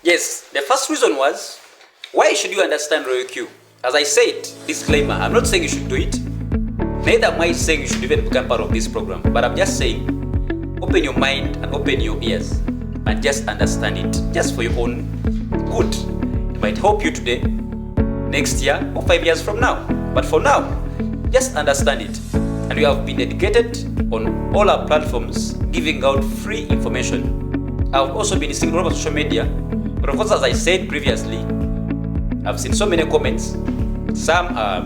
Yes, the first reason was, why should you understand RoyalQ? As I said, disclaimer, I'm not saying you should do it. Neither am I saying you should even become part of this program. But I'm just saying, open your mind and open your ears and just understand it, just for your own good. It might help you today, next year, or 5 years from now. But for now, just understand it. And we have been dedicated on all our platforms, giving out free information. I've also been seeing all over social media. But of course, as I said previously, I've seen so many comments. Some are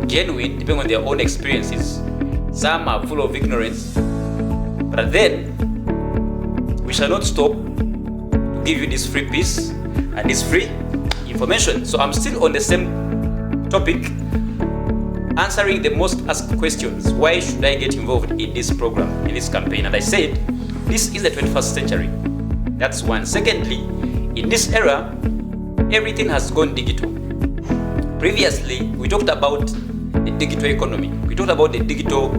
genuine, depending on their own experiences. Some are full of ignorance. But then, we shall not stop to give you this free piece and this free information. So I'm still on the same topic, answering the most asked questions. Why should I get involved in this program, in this campaign? And I said, this is the 21st century. That's one. Secondly, in this era, everything has gone digital. Previously, we talked about the digital economy. We talked about the digital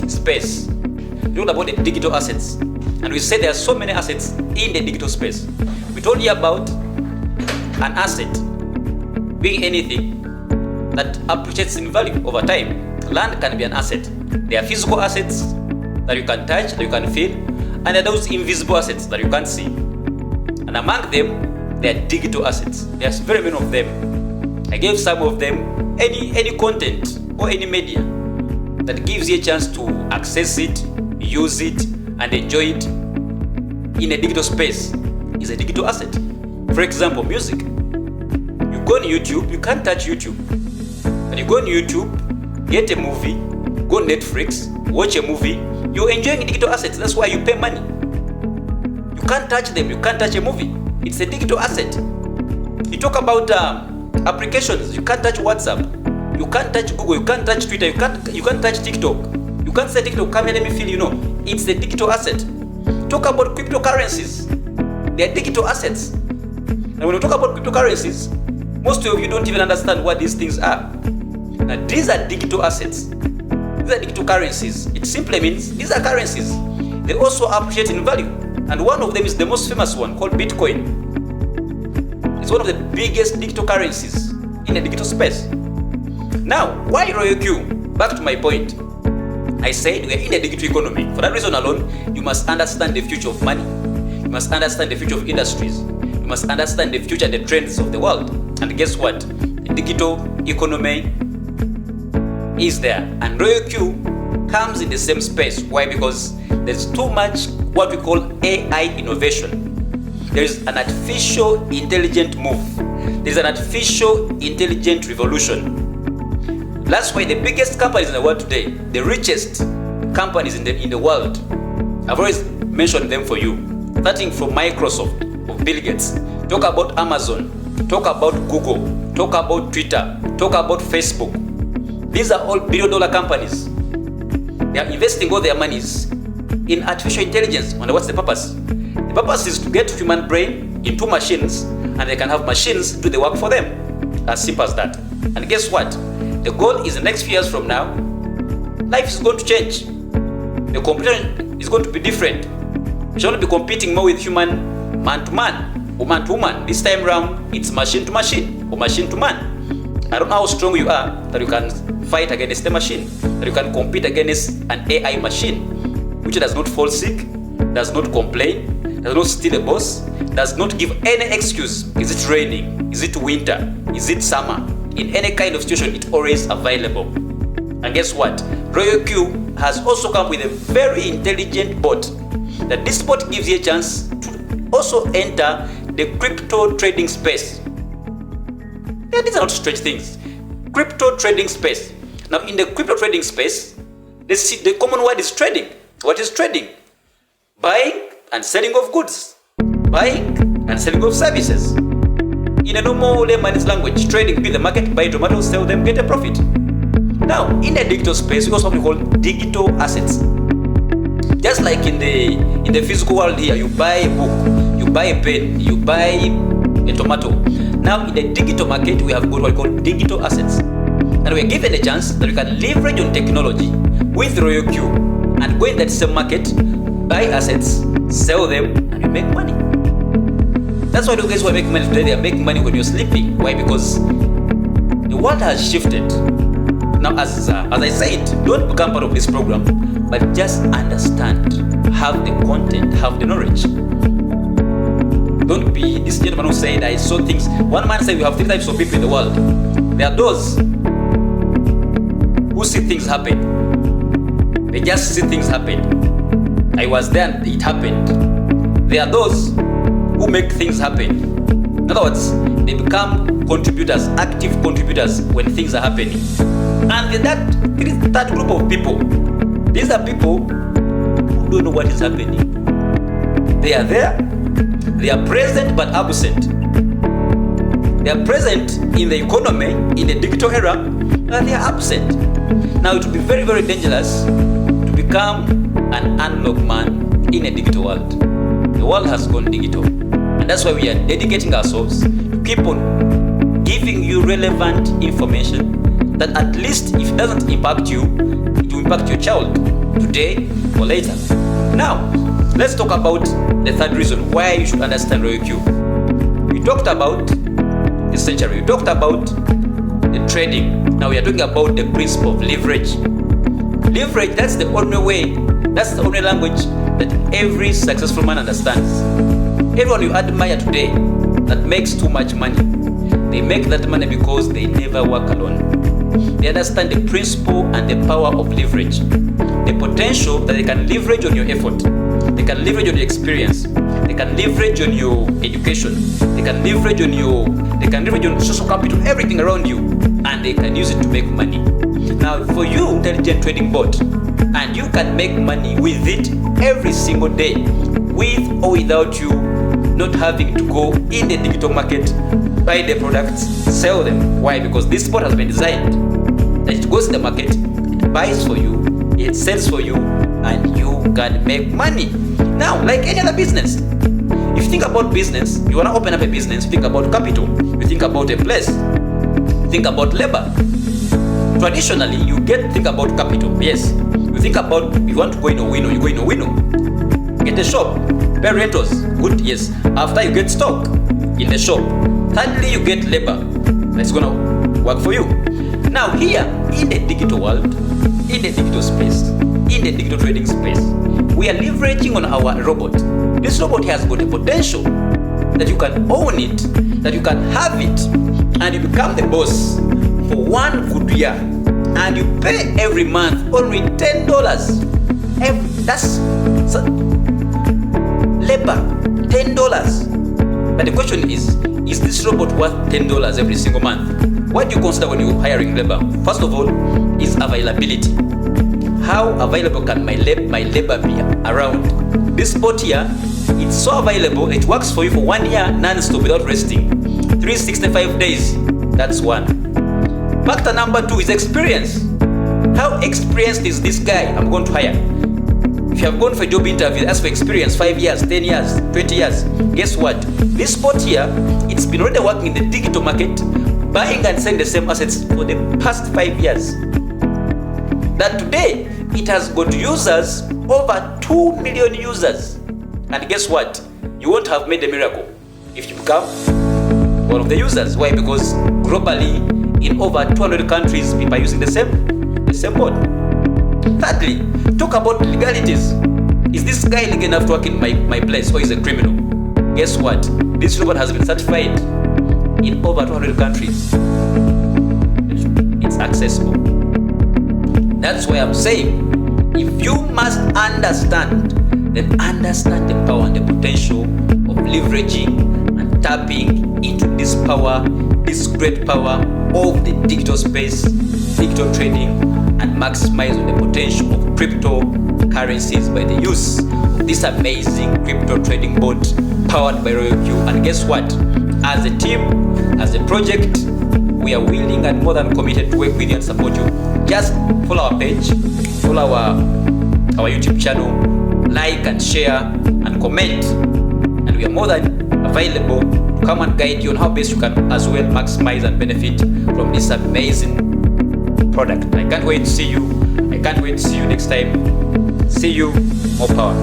space. We talked about the digital assets. And we said there are so many assets in the digital space. We told you about an asset being anything that appreciates in value over time. Land can be an asset. There are physical assets that you can touch, that you can feel, and there are those invisible assets that you can't see. And among them, there are digital assets. There's very many of them. I gave some of them any content or any media that gives you a chance to access it, use it, and enjoy it in a digital space is a digital asset. For example, music. You go on YouTube, you can't touch YouTube. And you go on YouTube, get a movie, go on Netflix, watch a movie, you're enjoying digital assets. That's why you pay money. You can't touch them, you can't touch a movie. It's a digital asset. You talk about applications, you can't touch WhatsApp, you can't touch Google, you can't touch Twitter, you can't touch TikTok. You can't say TikTok, come here, let me feel, it's a digital asset. Talk about cryptocurrencies. They are digital assets. And when you talk about cryptocurrencies, most of you don't even understand what these things are. Now, these are digital assets. These are digital currencies. It simply means these are currencies. They also appreciate in value. And one of them is the most famous one, called Bitcoin. It's one of the biggest digital currencies in the digital space. Now, why RoyalQ? Back to my point. I said we are in a digital economy. For that reason alone, you must understand the future of money. You must understand the future of industries. You must understand the future and the trends of the world. And guess what? The digital economy is there. And RoyalQ comes in the same space. Why? Because there's too much what we call AI innovation. There is an artificial intelligent move. There is an artificial intelligent revolution. That's why the biggest companies in the world today, the richest companies in the world, I've always mentioned them for you. Starting from Microsoft, of Bill Gates, talk about Amazon, talk about Google, talk about Twitter, talk about Facebook. These are all billion-dollar companies. They are investing all their monies in artificial intelligence. And what's the purpose? The purpose is to get human brain into machines, and they can have machines do the work for them. As simple as that. And guess what? The goal is the next few years from now, life is going to change. The competition is going to be different. We shall not be competing more with human man to man or man to woman. This time around, it's machine to machine or machine to man. I don't know how strong you are that you can fight against the machine, that you can compete against an AI machine, which does not fall sick, does not complain, does not steal a boss, does not give any excuse. Is it raining? Is it winter? Is it summer? In any kind of situation, it's always available. And guess what? RoyalQ has also come with a very intelligent bot. That this bot gives you a chance to also enter the crypto trading space. Yeah, these are not strange things. Crypto trading space. Now, in the crypto trading space, the common word is trading. What is trading? Buying and selling of goods. Buying and selling of services. In a normal layman's language, trading, be the market, buy tomatoes, sell them, get a profit. Now, in the digital space, we also have what we call digital assets. Just like in the physical world here, you buy a book, you buy a pen, you buy a tomato. Now, in the digital market, we have what we call digital assets. And we are given a chance that we can leverage on technology with RoyalQ and go in that same market, buy assets, sell them, and you make money. That's why those guys who are making money today, they are making money when you're sleeping. Why? Because the world has shifted. Now, as I said, don't become part of this program, but just understand, have the content, have the knowledge. Don't be this gentleman who said, I saw things. One man said we have 3 types of people in the world. There are those who see things happen. They just see things happen. I was there and it happened. There are those who make things happen. In other words, they become contributors, active contributors when things are happening. And that group of people, these are people who don't know what is happening. They are there, they are present but absent. They are present in the economy, in the digital era, and they are absent. Now it will be very, very dangerous to become an analog man in a digital world. The world has gone digital. And that's why we are dedicating ourselves to keep on giving you relevant information that at least if it doesn't impact you, it will impact your child today or later. Now, let's talk about the third reason why you should understand RoyalQ. We talked about the century. We talked about the trading. Now we are talking about the principle of leverage. Leverage, that's the only way, that's the only language that every successful man understands. Everyone you admire today that makes too much money, they make that money because they never work alone. They understand the principle and the power of leverage. The potential that they can leverage on your effort. They can leverage on your experience. They can leverage on your education. They can leverage on social capital, everything around you, and they can use it to make money. Now, for you, intelligent trading bot, and you can make money with it every single day, with or without you not having to go in the digital market, buy the products, sell them. Why? Because this bot has been designed that it goes in the market, it buys for you, it sells for you, and you can make money. Now, like any other business, if you think about business, you want to open up a business, you think about capital, you think about a place, you think about labor. Traditionally, you think about capital, yes. You think about, you want to go in Owino, you go in Owino. Get a shop, pay rentals, good, yes. After you get stock in the shop. Thirdly, you get labor that's gonna work for you. Now here, in the digital world, in the digital space, in the digital trading space, we are leveraging on our robot. This robot has got a potential that you can own it, that you can have it, and you become the boss for 1 good year, and you pay every month only $10. That's labor, $10. But the question is this robot worth $10 every single month? What do you consider when you're hiring labor? First of all, is availability. How available can my labor be around? This spot here, it's so available, it works for you for 1 year non-stop without resting. 365 days, that's one. Factor number 2 is experience. How experienced is this guy I'm going to hire? If you have gone for a job interview, ask for experience, 5 years, 10 years, 20 years. Guess what? This spot here, it's been already working in the digital market, buying and selling the same assets for the past 5 years. That today, it has got users, over 2 million users. And guess what? You won't have made a miracle if you become one of the users. Why? Because globally, in over 200 countries, people are using the same bot. Thirdly, talk about legalities. Is this guy legal enough to work in my place, or is a criminal? Guess what? This robot has been certified in over 200 countries. It's accessible. That's why I'm saying, if you must understand, then understand the power and the potential of leveraging and tapping into this power, this great power of the digital space, digital trading, and maximize on the potential of cryptocurrencies by the use of this amazing crypto trading bot powered by RoyalQ. And guess what? As a team, as a project, we are willing and more than committed to work with you and support you. Just follow our page, follow our YouTube channel, like and share and comment, and we are more than available to come and guide you on how best you can as well maximize and benefit from this amazing product. I can't wait to see you. I can't wait to see you next time. See you. More power.